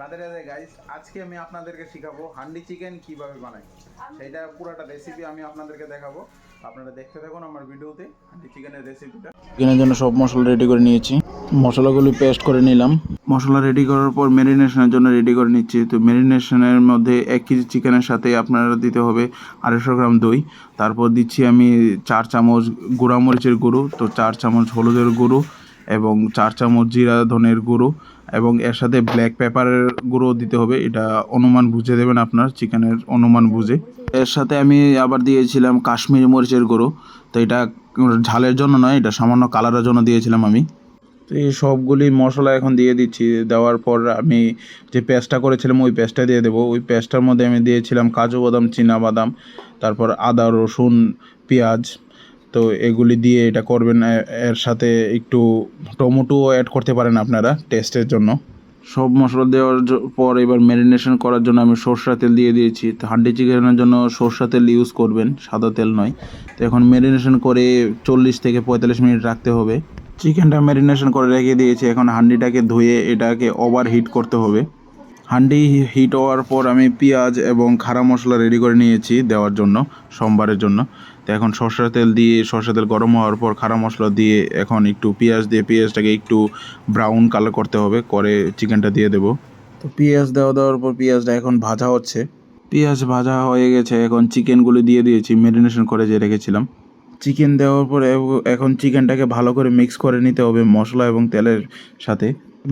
Radhe Radhe guys, আজকে আমি আপনাদেরকে শেখাবো হান্ডি চিকেন কিভাবে বানাই। সেইটা পুরোটা রেসিপি আমি আপনাদেরকে দেখাবো। আপনারা দেখতে থাকুন আমার ভিডিওতে হান্ডি চিকেনের রেসিপিটা। চিকেনের জন্য সব মশলা রেডি করে নিয়েছি, মশলাগুলি পেস্ট করে নিলাম। মশলা রেডি করার পর ম্যারিনেশনের জন্য রেডি করে নিচ্ছি। তো ম্যারিনেশনের মধ্যে 1 কেজি চিকেনের সাথে আপনারা দিতে হবে 250 গ্রাম দই। তারপর দিচ্ছি আমি 4 চামচ গুঁড়া মরিচের গুঁড়ো, তো 4 চামচ হলুদের গুঁড়ো এবং 4 চামচ জিরা ধনের গুঁড়ো এবং এর সাথে ব্ল্যাক পেপারের গুঁড়ো দিতে হবে। এটা অনুমান বুঝে দেবেন, আপনার চিকেনের অনুমান বুঝে। এর সাথে আমি আবার দিয়েছিলাম কাশ্মীরি মরিচের গুঁড়ো। তো এটা ঝালের জন্য নয়, এটা সামান্য কালারের জন্য দিয়েছিলাম আমি। তো এই সবগুলি মশলা এখন দিয়ে দিচ্ছি। দেওয়ার পর আমি যে পেস্টটা করেছিলাম ওই পেস্টটা দিয়ে দেবো। ওই পেস্টটার মধ্যে আমি দিয়েছিলাম কাজু বাদাম, চীনা বাদাম, তারপর আদা, রসুন, পেঁয়াজ। তো এগুলি দিয়ে এটা করবেন। এর সাথে একটু টমেটোও অ্যাড করতে পারেন আপনারা টেস্টের জন্য। সব মশলা দেওয়ার পর এবার ম্যারিনেশন করার জন্য আমি সরষের তেল দিয়ে দিয়েছি। তো হান্ডি চিকেনের জন্য সরষের তেল ইউজ করবেন, সাদা তেল নয়। তো এখন ম্যারিনেশন করে 40 থেকে 45 মিনিট রাখতে হবে। চিকেনটা ম্যারিনেশন করে রেখে দিয়েছি। এখন হান্ডিটাকে ধুয়ে এটাকে ওভার হিট করতে হবে। হান্ডি হিট হওয়ার পর আমি পেঁয়াজ এবং খাড়া মশলা রেডি করে নিয়েছি দেওয়ার জন্য সোমবারের জন্য। তো এখন সরষের তেল গরম হওয়ার পর খাড়া মশলা দিয়ে এখন একটু পেঁয়াজ দিয়ে পেঁয়াজটাকে একটু ব্রাউন কালার করতে হবে, করে চিকেনটা দিয়ে দেবো। তো পেঁয়াজ দেওয়ার পর পেঁয়াজটা এখন ভাজা হচ্ছে। পেঁয়াজ ভাজা হয়ে গেছে, এখন চিকেনগুলো দিয়ে দিয়েছি ম্যারিনেশন করে যে রেখেছিলাম। চিকেন দেওয়ার পরে এখন চিকেনটাকে ভালো করে মিক্স করে নিতে হবে মশলা এবং তেলের সাথে।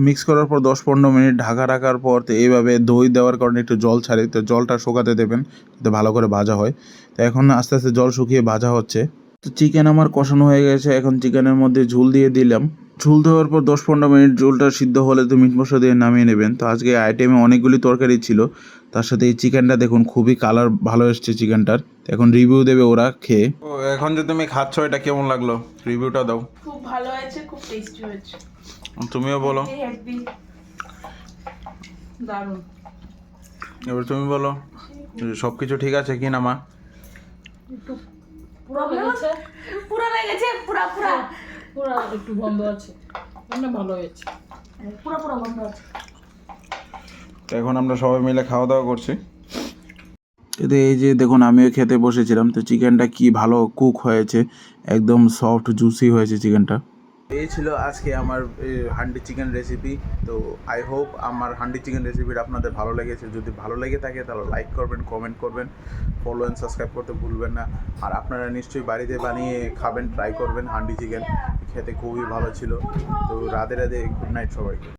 মিক্স করার পর 10-15 মিনিট ঢাকা রাখার পর তো এইভাবে দই দেওয়ার কারণে একটু জল ছাড়ে, তো জলটা শুকাতে দেবেন যাতে ভালো করে ভাজা হয়। তো এখন আস্তে আস্তে জল শুকিয়ে ভাজা হচ্ছে। তো চিকেন আমার কষানো হয়ে গেছে, এখন চিকেনের মধ্যে ঝোল দিয়ে দিলাম। ঝোল দেওয়ার পর 10-15 মিনিট ঝোলটা সিদ্ধ হলে তো মিট মশলা দিয়ে নামিয়ে নেবেন। তো আজকে আইটেমে অনেকগুলি তরকারি ছিল, তার সাথে এই চিকেনটা দেখুন খুবই কালার ভালো এসছে চিকেনটার। এখন রিভিউ দেবে ওরা খেয়ে। ও এখন যে তুমি খাচ্ছ এটা কেমন লাগলো, রিভিউটা দাও। খুব ভালো হয়েছে, খুব টেস্টি হয়েছে। তুমিও বলো। হেভি দারুণ। এবার তুমি বলো সব কিছু ঠিক আছে কি না মা? একটু পুরো লেগেছে, পুরো একটু বন্ধ আছে, মানে ভালো হয়েছে, পুরো বন্ধ আছে। তো এখন আমরা সবাই মিলে খাওয়া দাওয়া করছি। কিন্তু এই যে দেখুন আমিও খেতে বসেছিলাম, তো চিকেনটা কি ভালো কুক হয়েছে, একদম সফট জুসি হয়েছে চিকেনটা। এই ছিল আজকে আমার হান্ডি চিকেন রেসিপি। তো আই হোপ আমার হান্ডি চিকেন রেসিপিটা আপনাদের ভালো লেগেছে। যদি ভালো লেগে থাকে তাহলে লাইক করবেন, কমেন্ট করবেন, ফলো অ্যান্ড সাবস্ক্রাইব করতে ভুলবেন না। আর আপনারা নিশ্চয়ই বাড়িতে বানিয়ে খাবেন, ট্রাই করবেন। হান্ডি চিকেন খেতে খুবই ভালো ছিল। তো রাধে রাধে, গুড নাইট সবাইকে।